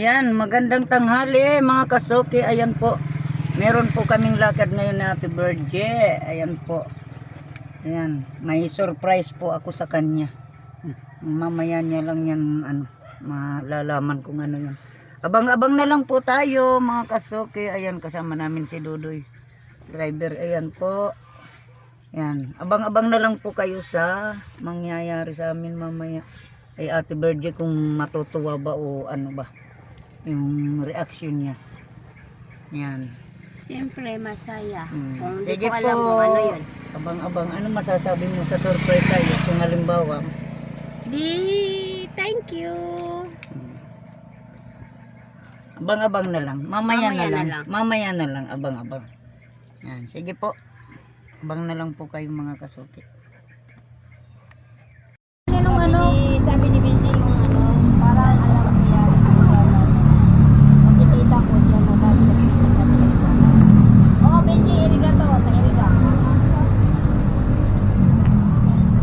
Ayan, magandang tanghali mga kasuki. Ayan po. Meron po kaming lakad ngayon na happy birthday. Ayan po. Ayan, may surprise po ako sa kanya. Mamaya niya lang yan malalaman kung ano yan. Abang-abang na lang po tayo mga kasuki. Ayan, kasama namin si Dudoy driver. Ayan po. Ayan, abang-abang na lang po kayo sa mangyayari sa amin mamaya. Ay ate birthday kung matutuwa ba o ano ba yung reaction niya. Yan. Siyempre masaya. Kung Sige hindi ko po. alam kung ano yun. Abang-abang, ano masasabi mo sa surprise tayo kung halimbawa? Thank you. Abang-abang na lang. Mamaya na lang. lang. Mamaya na lang, abang-abang. Yan, sige po. Abang na lang po kayo mga kasuki. Sabi ni Benji yung ano, parang alam ko yan. Kasi tita ko siya na sabi ko. Oo, Benji, iriga to. Sa iriga.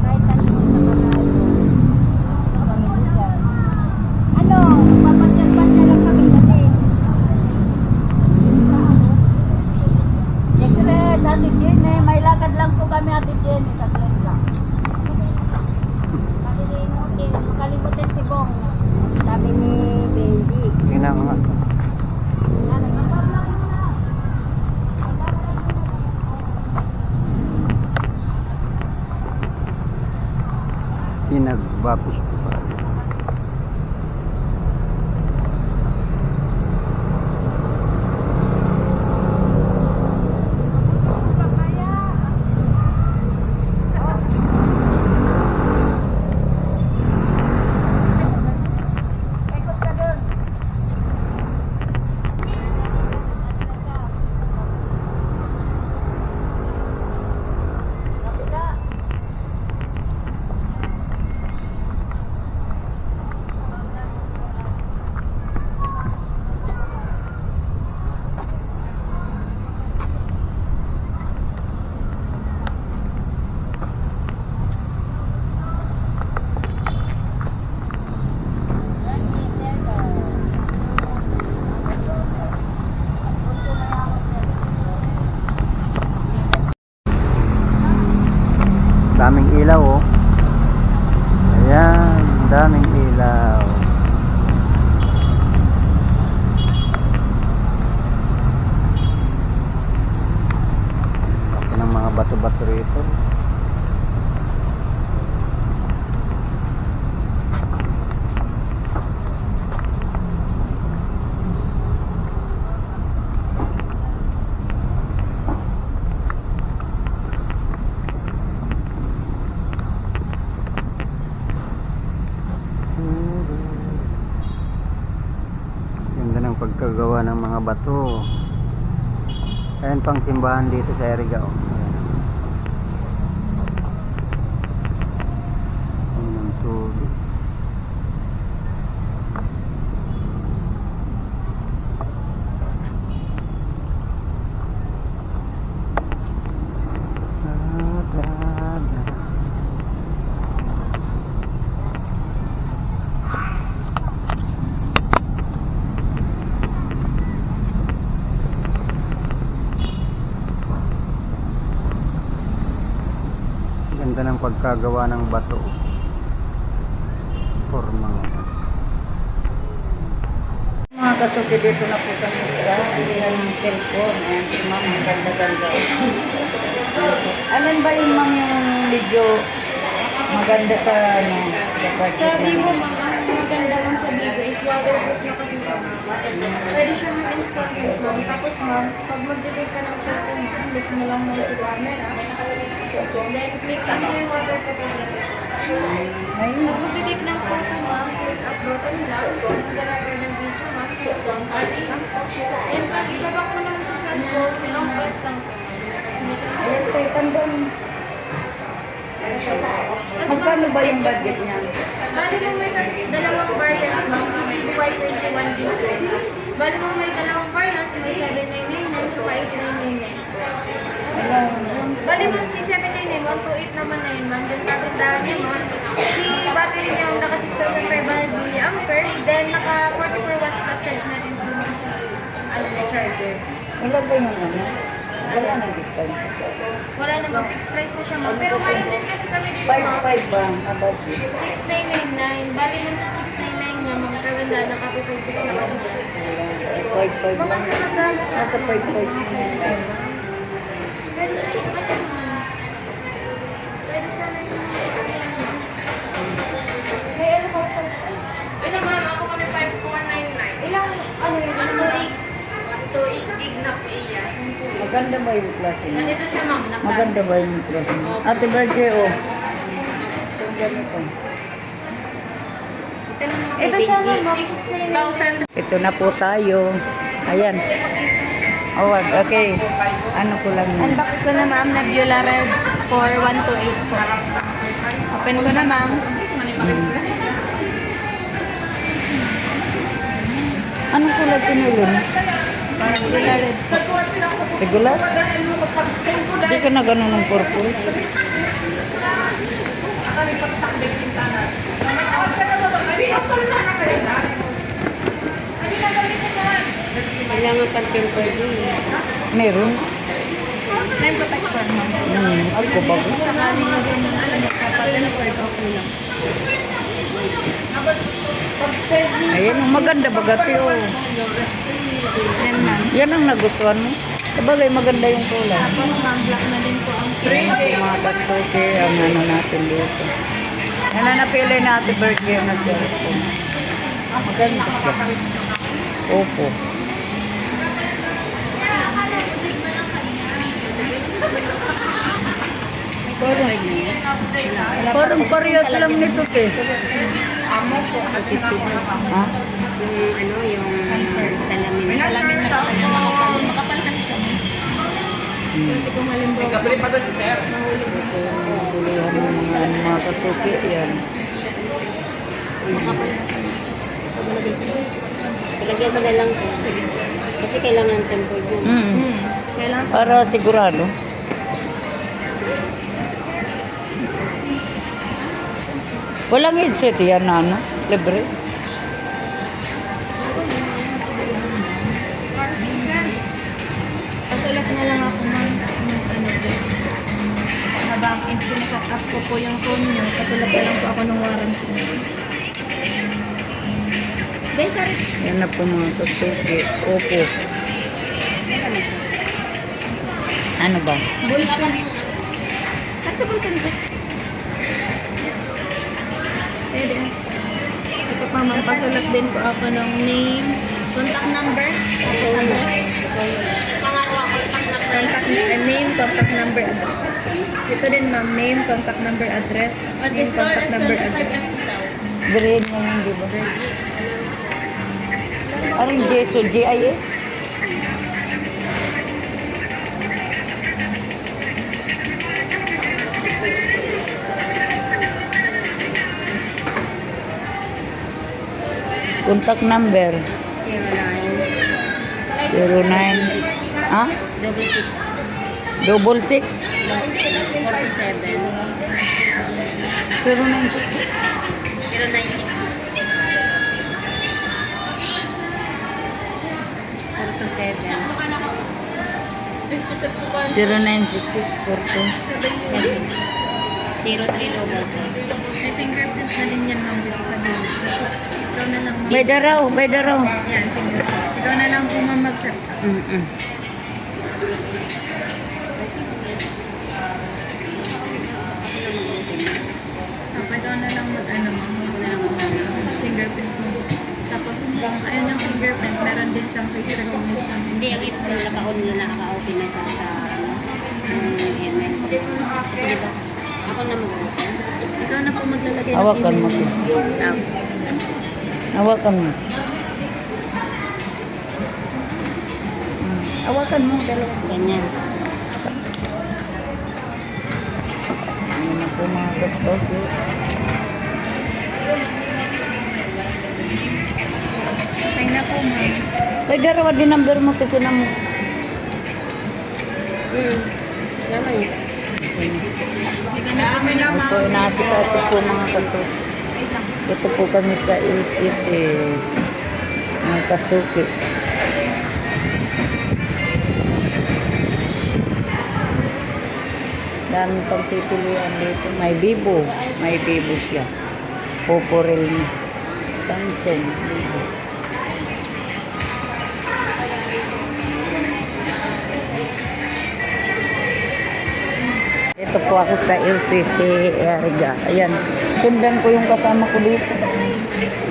Kahit tanong mo sa kanal. Ano, magpapasyal-pasyal lang kami kasi. Siyempre, Ate Jen, may lakad lang po kami Ate Jen. Sa Glen lang. Makalimutin si Bong. Sabi ni Benji. Tingnan mo nga. Sinagbapos ko pa. Daming ilaw oh. Ayan, daming ilaw. Laki ng mga bato-bato rito. Ganda ng pagkagawa ng mga bato. Ayan pang simbahan dito sa Iriga oh. Ayan ang tubig. Ganda ng pagkagawa ng bato. Formang. Mga kasuki, dito na po kami sa ng cellphone. Ayan si ma'am, ang ganda-ganda. Alin ba yung ma'am yung medyo maganda sa ano? Sabi mo maganda lang sa Bigo is waterproof na kasi siya. Pwede siya mag-install ng phone. Tapos ma'am, pag mag-delete ka ng photo mo, click mo lang mo sa camera. Then click ka mo yung waterproof na. Pag mag-delete ng photo ma'am, click upload on lang. Mag-record ng video ma'am, click on adding. And pag ibabak mo naman sa cellphone, long press lang. Okay, tandaan. Magkano ba yung budget niya? Bali mo may dalawang variants ma'am, si Vivo Y21 D20. Bali mo may dalawang variants, may 7999 tsaka 8999. Bali ma'am, si 799, 128 naman na yun ma'am. Then kagandahan niya ma'am, si battery niya naka 6,500 mAh, then naka 44 watts plus charge charger. Ilan ba yung ano? Wala nang discount. Wala namang fixed price na siya, ma'am. Pero meron din kasi kami dito, ma'am. 5 ba? About it. 6999. Bali ma'am sa 699 nga, ma'am. Kaganda, nakatutong 6 na kasi. 5 Ma'am, ba? kasi magkano sa Nasa 5. Pwede siya yung ano, ma'am. Pwede siya na yung may ano ko pa. Ito ma'am, ako kami 5499. Ilang, ano yun? 128 gig na po iyan. Maganda ba yung klase niya? Ganito siya ma'am, na Maganda ba yung klase niya? Ate Berge, oh. Itong ganito. Ito siya, ma'am. 699. 6,000. Ito na po tayo. Ayan. Oh, okay. Ano ko lang yun. Unbox ko na, ma'am. Nebula Red for 128 po. Open ko na, ma'am. Anong kulay pinili mo? Nebula Red. Regular? Hindi ka na ganun ng purple. Kailangan pang temper din. Meron? Screen protector, ma'am. Ako ba? Sakali nyo rin nagpapadelivered, okay lang. Ayan, oh, maganda bagati, oh. Yan, ma'am. Yan ang nagustuhan mo. Sabagay, maganda yung kulay. Tapos, ma'am, black na din po ang Ayan po mga kasuke, ang ano natin dito. Yan na napili na Ate Birthday na cellphone. Maganda siya. Opo. Parang parehas lang nito, te. Amo po. Ha? Yung ano, yung salamin. Salamin na makapal kasi siya. Kasi kung halimbawa, nahulog na siya. Bulihan ng mga kasuke yan. Makapal na siya. Talagyan ko na lang po. Kasi kailangan temper din. Kailangan Para sigurado. Walang headset yan na ano? Libre. pasulat na lang ako ng ano po. Habang sineset up ko po yung phone niyo, pasulat na lang po ako ng warranty. Bay, sorry. Yan na po mga kasuke. Opo. Ano ba? Bulkan. Nasa bulkan ba? Pwede. Ito pa, ma'am, pasulat din po ako ng name, contact number, tapos address. Pangarawa, contact number. Name, contact number, address. Ito din, ma'am, name, contact number, address. Name, contact number, address. Birin mo yun, di ba? Anong Jeso? GIA? Contact number 09. 09 ah? 66. 66 47. 0966 0966. 0966 42 03 double 4. May fingerprint na din yan, ma'am, dito sa bill. Ikaw na lang. By the raw, by the raw. Yan, fingerprint. Ikaw na lang po, ma'am, mag-set up. Ikaw na lang mag-ano, ma'am, fingerprint mo. Tapos, kung ayun yung fingerprint, meron din siyang face recognition. Hindi, ang ito nila naka-on nila, naka-open na sa ano, email ko. Sige ba? Ako na mag-open. Ikaw na po maglalagay ng Hawakan mo. email. Hawakan mo. Hawakan mo. Dalawa. Ganyan. Ayan na po mga kasuke. Fine na po, ma'am. By the raw, din number mo, tikinan mo. Lama yun. Ito, inaasikaso po mga kasuke. Ito po kami sa LCC. Mga kasuke. Dami pang pipilian dito. May Vivo. May Vivo siya. Oppo, Realme. Samsung. Vivo. Ito po ako sa LCC Eriga. Ayan. Sundan ko yung kasama ko dito.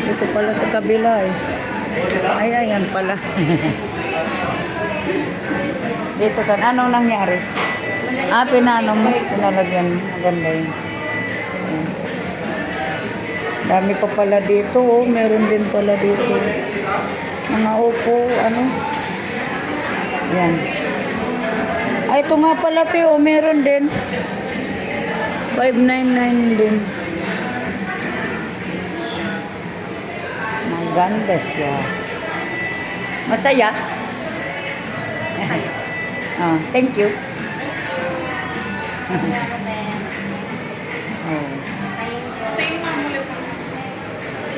Dito pala sa kabila eh. Ay, ayan pala. Dito kan. Anong nangyari? Pinano mo. Pinalagyan. Maganda yun. Ayan. Dami pa pala dito. Oh. Meron din pala dito. Mga Oppo. Ano? Ayan. Ay, ito nga pala, Teo. Meron din. 599 din. Maganda siya. Masaya? Masaya. Thank you. Oh.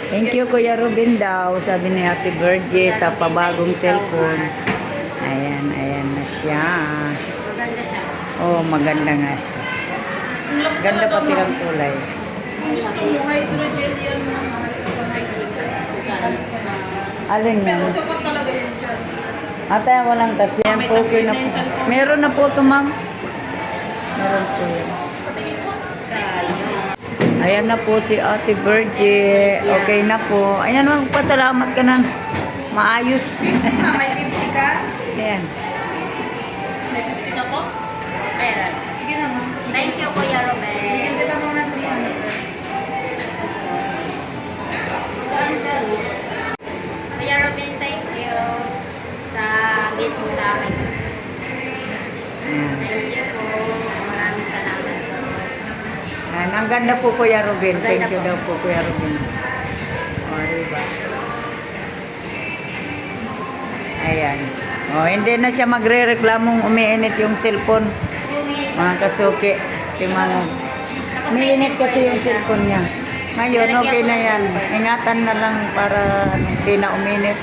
Thank you, Kuya Ruben daw. Sabi ni Ate Virgie sa pabagong cellphone. Ayan, ayan na siya. Oh, maganda nga siya. Ganda pati ng kulay. Gusto mo hydrogel yan mga Alin yan? Sapat talaga yan dyan. Ate, walang kasi. Yan po, okay na po. Meron na po ito, ma'am. Meron po yan. Ayan na po si Ate Virgie. Okay na po. Ayan, magpasalamat ka na. Maayos. May 50 ka? Ayan. May 50 ka po? Ayan. Sige naman. Thank you, Kuya Ruben. Bigyan kita mga 300. Kuya Ruben, thank you sa gift mo sa akin. Ayan. Thank you po. Maraming salamat po. Ayan, ang ganda po, Kuya Ruben. Thank you daw po, Kuya Ruben. O, diba? Ayan. O, hindi na siya magre-reklamong umiinit yung cellphone. Mga kasuki. Yung mga... Umiinit kasi yung cellphone niya. Ngayon, okay na yan. Ingatan na lang para hindi na uminit.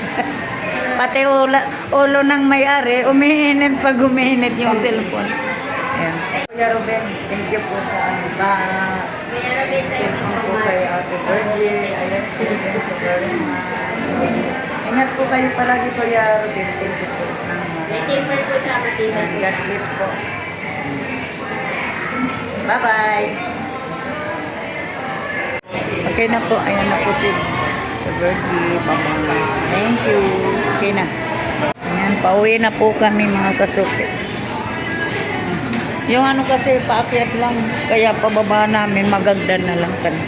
Pati ulo ng may-ari, umiinit pag umiinit yung cellphone. Ayan. Kuya Ruben, thank you po sa Kuya Ruben, thank you so po kay much. Ate Virgie. Ayan, thank you very much. Ingat po kayo palagi, Kuya Ruben. Thank you po. May timber po sa matibay. God bless po. Bye-bye. Okay na po. Ayan na po si Virgie. Bye-bye. Thank you. Okay na. Ayan, pauwi na po kami mga kasuki. Yung ano kasi, paakyat lang. Kaya pababa namin, magagdan na lang kami.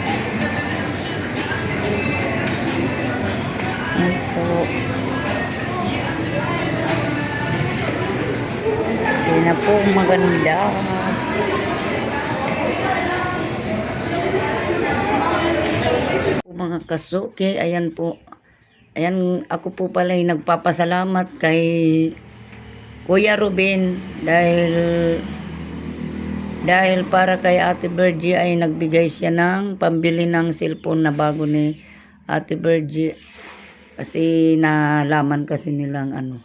Ayan po. Ayan na po, maganda. Mga kasuki, ayan po. Ayan, ako po pala yung nagpapasalamat kay Kuya Ruben dahil para kay Ate Virgie ay nagbigay siya ng pambili ng cellphone na bago ni Ate Virgie. Kasi nalaman kasi nilang ano,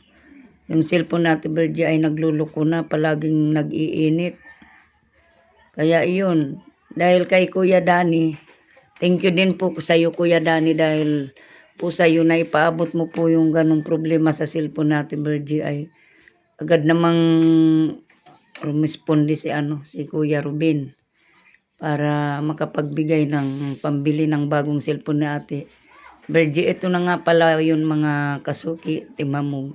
yung cellphone ni Ate Virgie ay nagluluko na, palaging nag-iinit. Kaya iyon, dahil kay Kuya Danny, thank you din po sa iyo, Kuya Danny, dahil po sa iyo na ipaabot mo po yung ganong problema sa cellphone natin, Virgie, ay agad namang rumisponde si Kuya Ruben para makapagbigay ng pambili ng bagong cellphone ni Ate Virgie. Ito na nga pala yun mga kasuki, timamo.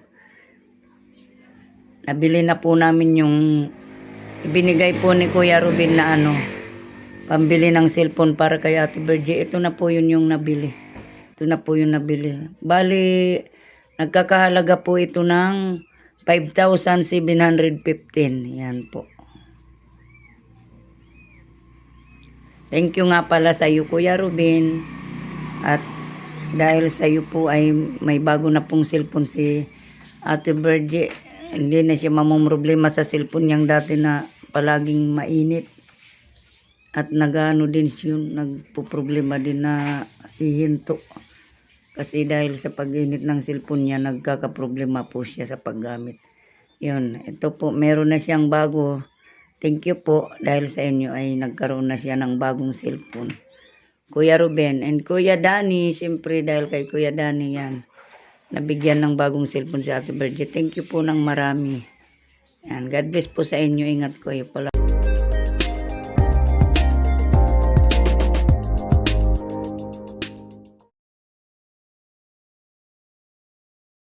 Nabili na po namin yung ibinigay po ni Kuya Ruben na pambili ng cellphone para kay Ate Virgie. Ito na po yun yung nabili. Ito na po yung nabili. Bali, nagkakahalaga po ito ng 5,715. Yan po. Thank you nga pala sa iyo, Kuya Ruben. At dahil sa iyo po ay may bago na pong cellphone si Ate Virgie. Hindi na siya mamumroblema sa cellphone niyang dati na palaging mainit. At nagano din siya, nagpo-problema din na hihinto. Kasi dahil sa pag-init ng cellphone niya, nagkakaproblema po siya sa paggamit. Yun, ito po, meron na siyang bago Thank you po dahil sa inyo ay nagkaroon na siya ng bagong cellphone. Kuya Ruben and Kuya Danny, siyempre dahil kay Kuya Danny yan, nabigyan ng bagong cellphone si Ate Virgie. Thank you po ng marami. Yan, God bless po sa inyo. Ingat ko.